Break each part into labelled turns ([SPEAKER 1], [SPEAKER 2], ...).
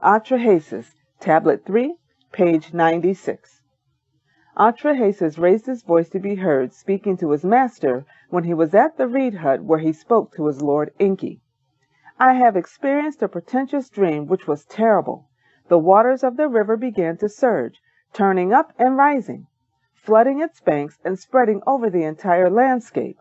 [SPEAKER 1] Atrahasis, Tablet 3, page 96. Atrahasis raised his voice to be heard speaking to his master when he was at the reed hut where he spoke to his lord Enki. I have experienced a portentous dream which was terrible. The waters of the river began to surge, turning up and rising, flooding its banks and spreading over the entire landscape.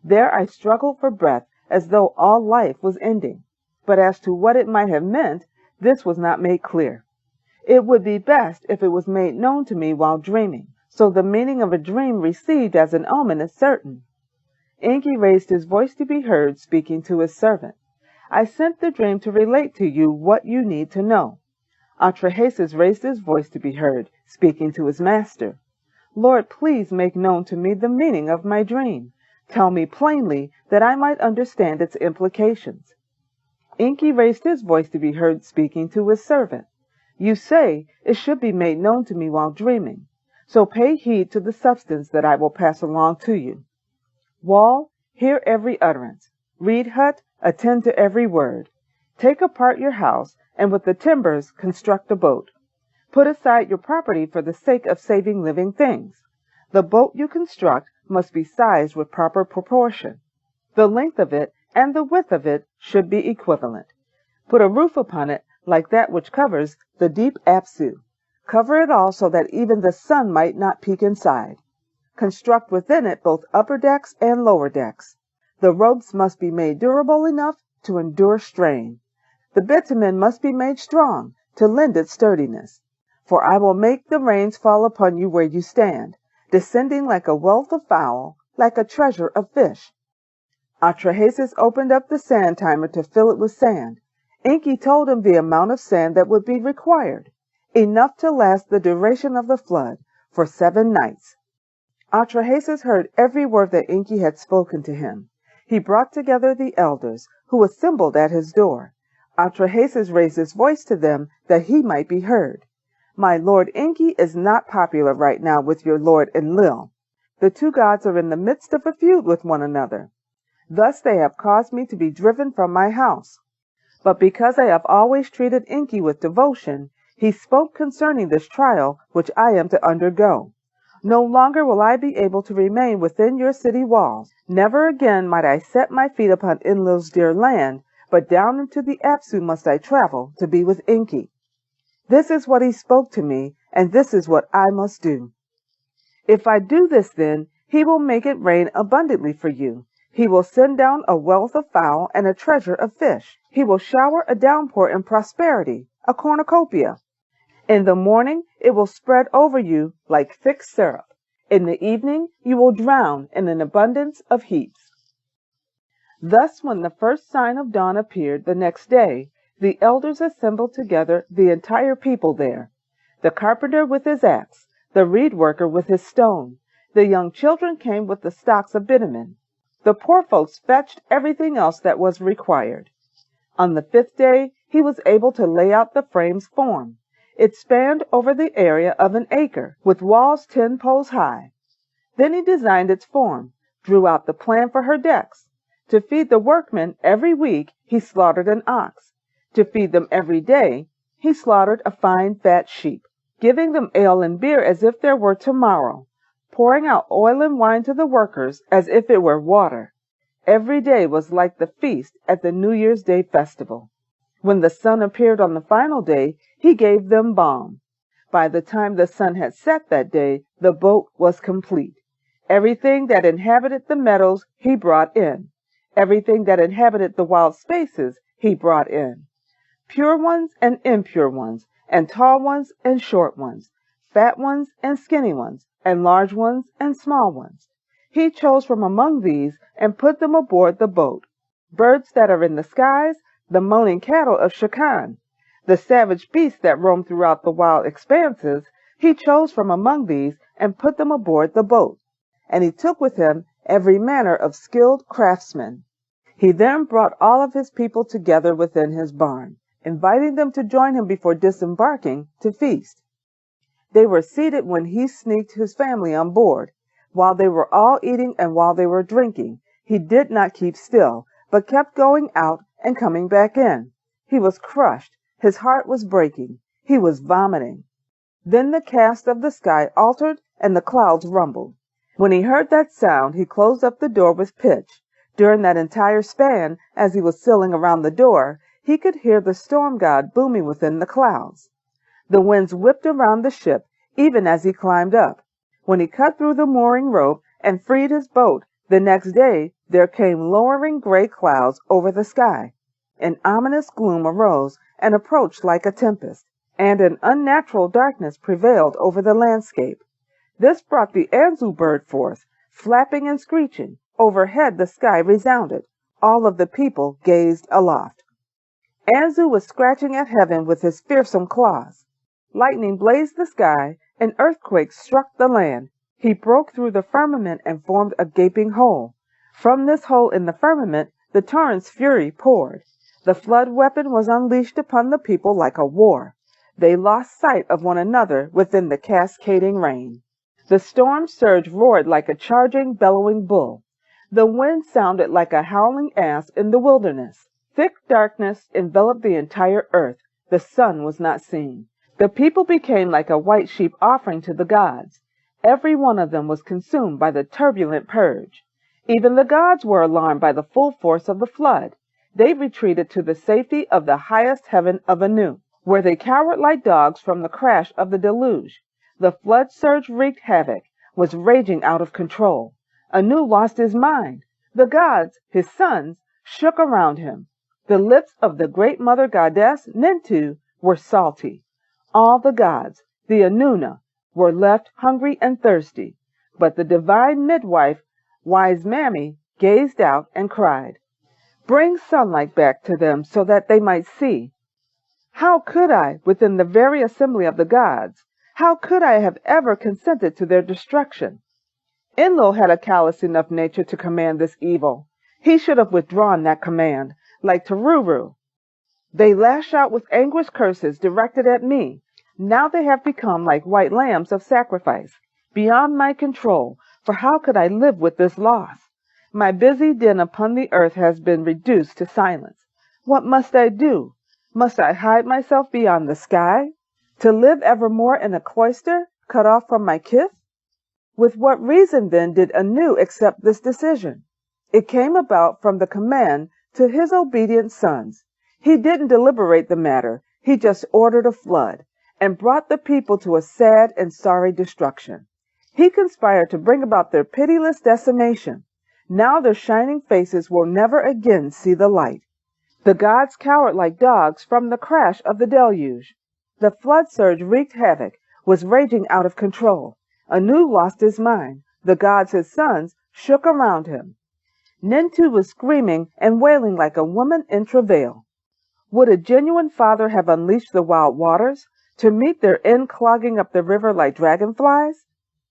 [SPEAKER 1] There I struggled for breath as though all life was ending. But as to what it might have meant, this was not made clear. It would be best if it was made known to me while dreaming, so the meaning of a dream received as an omen is certain. Enki raised his voice to be heard speaking to his servant. I sent the dream to relate to you what you need to know. Atrahasis raised his voice to be heard, speaking to his master. Lord, please make known to me the meaning of my dream. Tell me plainly that I might understand its implications. Enki raised his voice to be heard speaking to his servant. You say it should be made known to me while dreaming, so pay heed to the substance that I will pass along to you. Wall, hear every utterance. Reed hut, attend to every word. Take apart your house, and with the timbers construct a boat. Put aside your property for the sake of saving living things. The boat you construct must be sized with proper proportion. The length of it and the width of it should be equivalent. Put a roof upon it like that which covers the deep Apsu. Cover it all so that even the sun might not peek inside. Construct within it both upper decks and lower decks. The ropes must be made durable enough to endure strain. The bitumen must be made strong to lend it sturdiness. For I will make the rains fall upon you where you stand, descending like a wealth of fowl, like a treasure of fish. Atrahasis opened up the sand timer to fill it with sand. Enki told him the amount of sand that would be required, enough to last the duration of the flood, for 7 nights. Atrahasis heard every word that Enki had spoken to him. He brought together the elders, who assembled at his door. Atrahasis raised his voice to them that he might be heard. My lord Enki is not popular right now with your lord Enlil. The two gods are in the midst of a feud with one another. Thus they have caused me to be driven from my house. But because I have always treated Enki with devotion, he spoke concerning this trial which I am to undergo. No longer will I be able to remain within your city walls. Never again might I set my feet upon Enlil's dear land, but down into the Apsu must I travel to be with Enki. This is what he spoke to me, and this is what I must do. If I do this, then he will make it rain abundantly for you. He will send down a wealth of fowl and a treasure of fish. He will shower a downpour in prosperity, a cornucopia. In the morning it will spread over you like thick syrup. In the evening you will drown in an abundance of heaps. Thus when the first sign of dawn appeared the next day, the elders assembled together the entire people there. The carpenter with his axe, the reed worker with his stone. The young children came with the stocks of bitumen. The poor folks fetched everything else that was required. On the 5th day, he was able to lay out the frame's form. It spanned over the area of an acre, with walls 10 poles high. Then he designed its form, drew out the plan for her decks. To feed the workmen every week, he slaughtered an ox. To feed them every day, he slaughtered a fine fat sheep, giving them ale and beer as if there were tomorrow, pouring out oil and wine to the workers as if it were water. Every day was like the feast at the New Year's Day festival. When the sun appeared on the final day, he gave them balm. By the time the sun had set that day, the boat was complete. Everything that inhabited the meadows he brought in. Everything that inhabited the wild spaces he brought in. Pure ones and impure ones, and tall ones and short ones, fat ones and skinny ones, and large ones and small ones. He chose from among these and put them aboard the boat. Birds that are in the skies, the moaning cattle of Shakan, the savage beasts that roam throughout the wild expanses, he chose from among these and put them aboard the boat. And he took with him every manner of skilled craftsmen. He then brought all of his people together within his barn, inviting them to join him before disembarking to feast. They were seated when he sneaked his family on board. While they were all eating and while they were drinking, he did not keep still, but kept going out and coming back in. He was crushed, His heart was breaking. He was vomiting. Then the cast of the sky altered and the clouds rumbled. When he heard that sound, he closed up the door with pitch. During that entire span, as he was sailing around the door, he could hear the storm god booming within the clouds. The winds whipped around the ship even as he climbed up. When he cut through the mooring rope and freed his boat, the next day there came lowering gray clouds over the sky. An ominous gloom arose and approached like a tempest, and an unnatural darkness prevailed over the landscape. This brought the anzu bird forth, flapping and screeching. Overhead the sky resounded. All of the people gazed aloft. Anzu was scratching at heaven with his fearsome claws. Lightning blazed the sky, an earthquake struck the land. He broke through the firmament and formed a gaping hole. From this hole in the firmament the torrent's fury poured. The flood weapon was unleashed upon the people like a war. They lost sight of one another within the cascading rain. The storm surge roared like a charging, bellowing bull. The wind sounded like a howling ass in the wilderness. Thick darkness enveloped the entire earth. The sun was not seen. The people became like a white sheep offering to the gods. Every one of them was consumed by the turbulent purge. Even the gods were alarmed by the full force of the flood. They retreated to the safety of the highest heaven of Anu, where they cowered like dogs from the crash of the deluge. The flood surge wreaked havoc, was raging out of control. Anu lost his mind. The gods, his sons, shook around him. The lips of the great mother goddess, Nintu, were salty. All the gods, the Anuna, were left hungry and thirsty. But the divine midwife, wise Mammy, gazed out and cried, "Bring sunlight back to them so that they might see." How could I, within the very assembly of the gods, how could I have ever consented to their destruction? Enlil had a callous enough nature to command this evil. He should have withdrawn that command, like Taruru. They lash out with anguish curses directed at me. Now they have become like white lambs of sacrifice, beyond my control, for how could I live with this loss? My busy din upon the earth has been reduced to silence. What must I do? Must I hide myself beyond the sky? To live evermore in a cloister, cut off from my kith? With what reason, then, did Anu accept this decision? It came about from the command to his obedient sons. He didn't deliberate the matter. He just ordered a flood and brought the people to a sad and sorry destruction. He conspired to bring about their pitiless decimation. Now their shining faces will never again see the light. The gods cowered like dogs from the crash of the deluge. The flood surge wreaked havoc, was raging out of control. Anu lost his mind. The gods, his sons, shook around him. Nintu was screaming and wailing like a woman in travail. Would a genuine father have unleashed the wild waters to meet their end clogging up the river like dragonflies?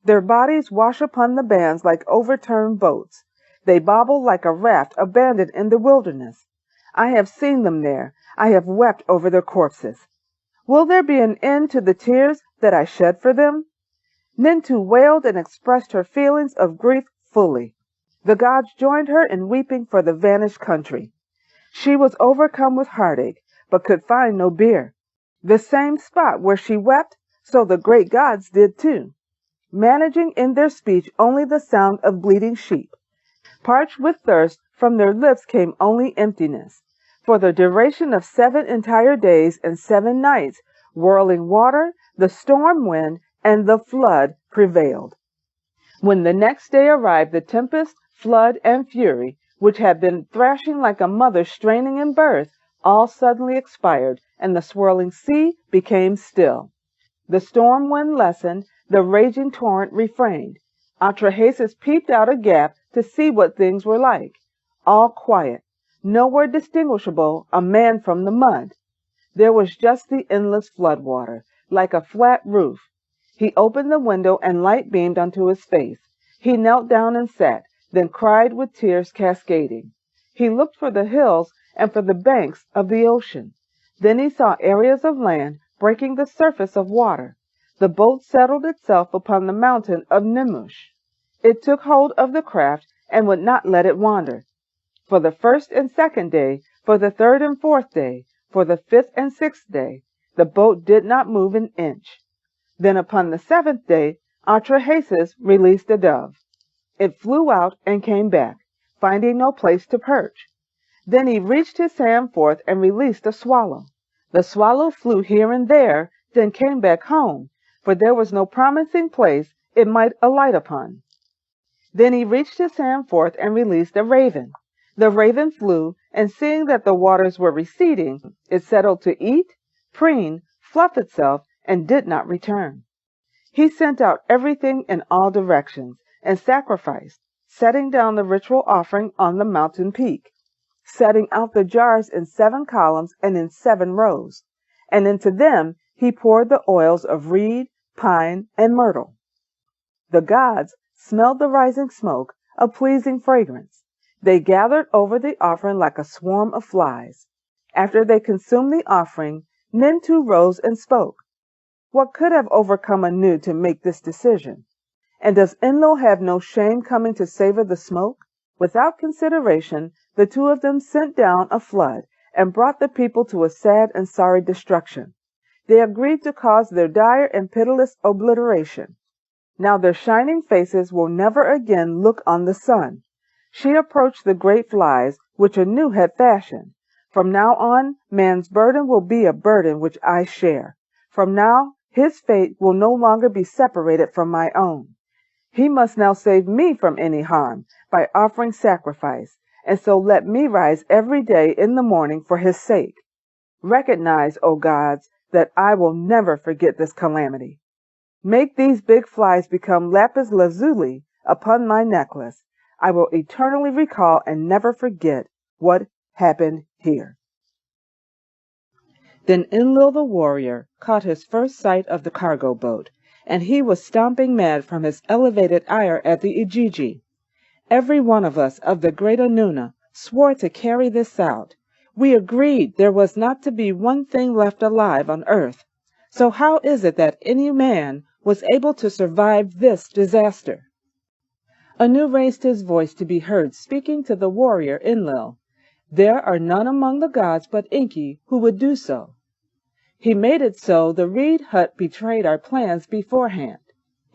[SPEAKER 1] Their bodies wash upon the bands like overturned boats. They bobble like a raft abandoned in the wilderness. I have seen them there. I have wept over their corpses. Will there be an end to the tears that I shed for them? Nintu wailed and expressed her feelings of grief fully. The gods joined her in weeping for the vanished country. She was overcome with heartache, but could find no bier. The same spot where she wept, so the great gods did too, managing in their speech only the sound of bleating sheep. Parched with thirst, from their lips came only emptiness. For the duration of 7 entire days and 7 nights, whirling water, the storm wind, and the flood prevailed. When the next day arrived, the tempest, flood, and fury, which had been thrashing like a mother straining in birth, all suddenly expired, and the swirling sea became still. The storm wind lessened, the raging torrent refrained. Atrahasis peeped out a gap to see what things were like. All quiet, nowhere distinguishable a man from the mud. There was just the endless flood water, like a flat roof. He opened the window and light beamed onto his face. He knelt down and sat, then cried with tears cascading. He looked for the hills and for the banks of the ocean. Then he saw areas of land breaking the surface of water. The boat settled itself upon the mountain of Nemush. It took hold of the craft and would not let it wander. For the 1st and 2nd day, for the 3rd and 4th day, For the 5th and 6th day, the boat did not move an inch. Then upon the 7th day, Atrahasis released a dove. It flew out and came back, finding no place to perch. Then he reached his hand forth and released a swallow. The swallow flew here and there, then came back home, for there was no promising place it might alight upon. Then he reached his hand forth and released a raven. The raven flew, and seeing that the waters were receding, it settled to eat, preen, fluff itself, and did not return. He sent out everything in all directions, and sacrificed, setting down the ritual offering on the mountain peak, setting out the jars in 7 columns and in 7 rows, and into them he poured the oils of reed, pine, and myrtle. The gods smelled the rising smoke, a pleasing fragrance. They gathered over the offering like a swarm of flies. After they consumed the offering, Nintu rose and spoke. What could have overcome Anu to make this decision? And does Enlil have no shame coming to savor the smoke? Without consideration, the two of them sent down a flood and brought the people to a sad and sorry destruction. They agreed to cause their dire and pitiless obliteration. Now their shining faces will never again look on the sun. She approached the great flies which Anu had fashioned. From now on, man's burden will be a burden which I share. From now, his fate will no longer be separated from my own. He must now save me from any harm by offering sacrifice, and so let me rise every day in the morning for his sake. Recognize, O gods, that I will never forget this calamity. Make these big flies become lapis lazuli upon my necklace. I will eternally recall and never forget what happened here. Then Enlil the warrior caught his first sight of the cargo boat, and he was stomping mad from his elevated ire at the Ijiji. Every one of us of the great Anuna swore to carry this out. We agreed there was not to be one thing left alive on earth. So how is it that any man was able to survive this disaster? Anu raised his voice to be heard, speaking to the warrior Enlil. There are none among the gods but Enki who would do so. He made it so the reed hut betrayed our plans beforehand.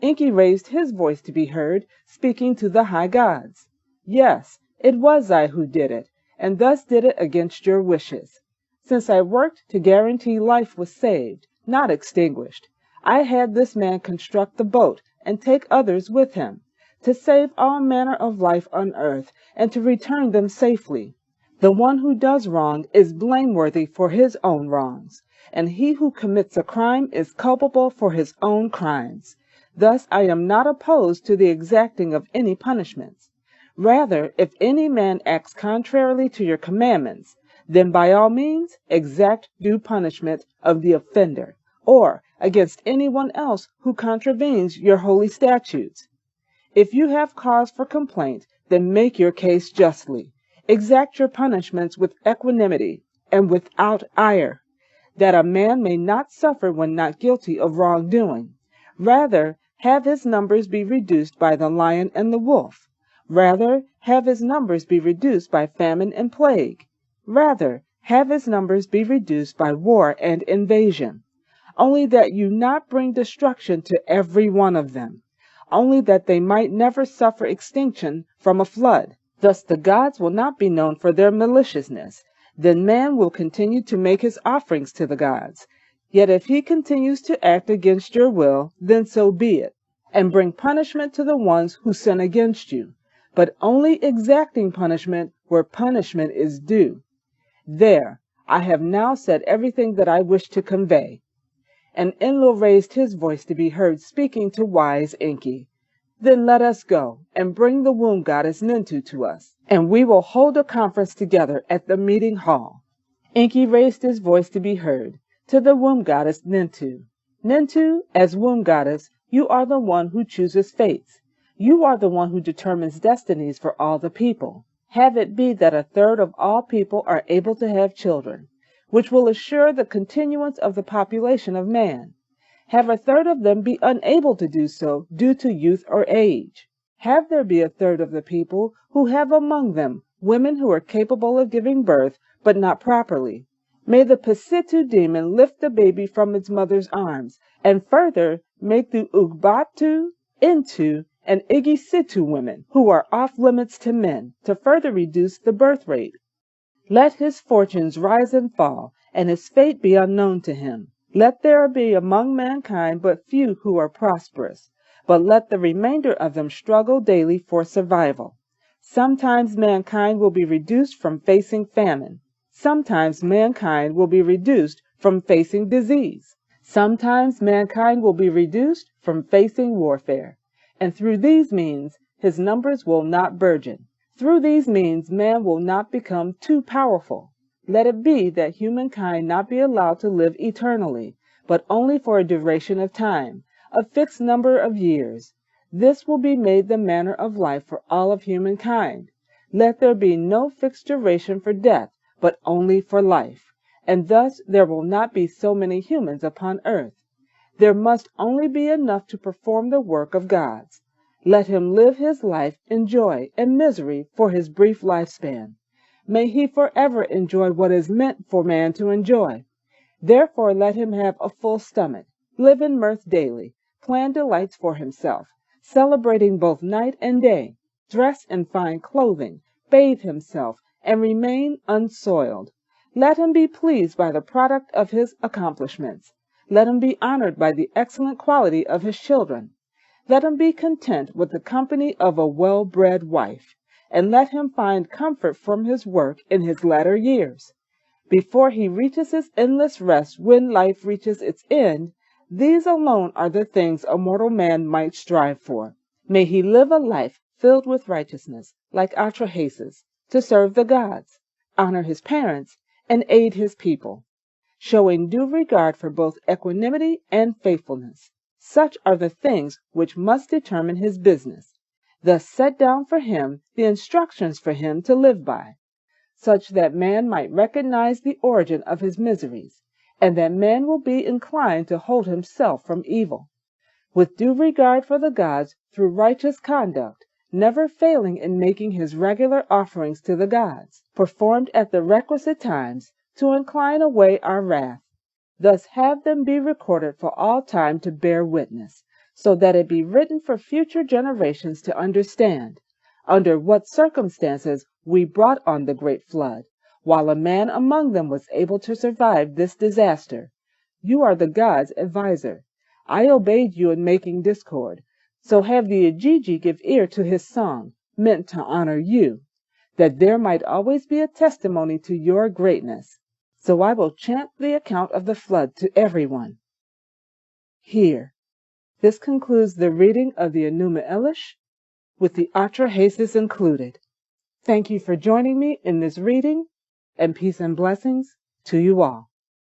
[SPEAKER 1] Enki raised his voice to be heard, speaking to the high gods. Yes, it was I who did it, and thus did it against your wishes. Since I worked to guarantee life was saved, not extinguished, I had this man construct the boat and take others with him, to save all manner of life on earth and to return them safely. The one who does wrong is blameworthy for his own wrongs, and he who commits a crime is culpable for his own crimes. Thus I am not opposed to the exacting of any punishments. Rather, if any man acts contrarily to your commandments, then by all means exact due punishment of the offender, or against anyone else who contravenes your holy statutes. If you have cause for complaint, then make your case justly. Exact your punishments with equanimity and without ire, that a man may not suffer when not guilty of wrongdoing. Rather, have his numbers be reduced by the lion and the wolf. Rather, have his numbers be reduced by famine and plague. Rather, have his numbers be reduced by war and invasion. Only that you not bring destruction to every one of them. Only that they might never suffer extinction from a flood. Thus the gods will not be known for their maliciousness. Then man will continue to make his offerings to the gods. Yet if he continues to act against your will, then so be it, and bring punishment to the ones who sin against you, but only exacting punishment where punishment is due. There, I have now said everything that I wish to convey. And Enlil raised his voice to be heard, speaking to wise Enki. Then let us go, and bring the womb goddess Nintu to us, and we will hold a conference together at the meeting hall. Enki raised his voice to be heard, to the womb goddess Nintu. Nintu, as womb goddess, you are the one who chooses fates. You are the one who determines destinies for all the people. Have it be that a third of all people are able to have children, which will assure the continuance of the population of man. Have a third of them be unable to do so due to youth or age. Have there be a third of the people who have among them women who are capable of giving birth, but not properly, May the Pasitu demon lift the baby from its mother's arms, and further make the Ugbatu, Intu, and Igisitu women, who are off limits to men, to further reduce the birth rate. Let his fortunes rise and fall, and his fate be unknown to him. Let there be among mankind but few who are prosperous, but let the remainder of them struggle daily for survival. Sometimes mankind will be reduced from facing famine. Sometimes mankind will be reduced from facing disease. Sometimes mankind will be reduced from facing warfare. And through these means, his numbers will not burgeon. Through these means, man will not become too powerful. Let it be that humankind not be allowed to live eternally, but only for a duration of time, a fixed number of years. This will be made the manner of life for all of humankind. Let there be no fixed duration for death, but only for life, and thus there will not be so many humans upon earth. There must only be enough to perform the work of gods. Let him live his life in joy and misery for his brief lifespan. May he forever enjoy what is meant for man to enjoy. Therefore let him have a full stomach, live in mirth daily, plan delights for himself, celebrating both night and day, dress in fine clothing, bathe himself, and remain unsoiled. Let him be pleased by the product of his accomplishments. Let him be honored by the excellent quality of his children. Let him be content with the company of a well-bred wife, and let him find comfort from his work in his latter years. Before he reaches his endless rest when life reaches its end, these alone are the things a mortal man might strive for. May he live a life filled with righteousness, like Atrahasis, to serve the gods, honor his parents, and aid his people, showing due regard for both equanimity and faithfulness. Such are the things which must determine his business. Thus set down for him the instructions for him to live by, such that man might recognize the origin of his miseries, and that man will be inclined to hold himself from evil, with due regard for the gods through righteous conduct, never failing in making his regular offerings to the gods, performed at the requisite times, to incline away our wrath. Thus have them be recorded for all time to bear witness, so that it be written for future generations to understand, under what circumstances we brought on the great flood, while a man among them was able to survive this disaster. You are the gods' adviser. I obeyed you in making discord, so have the Ijiji give ear to his song, meant to honor you, that there might always be a testimony to your greatness. So I will chant the account of the flood to everyone. Here. This concludes the reading of the Enuma Elish, with the Atrahasis included. Thank you for joining me in this reading, and peace and blessings to you all.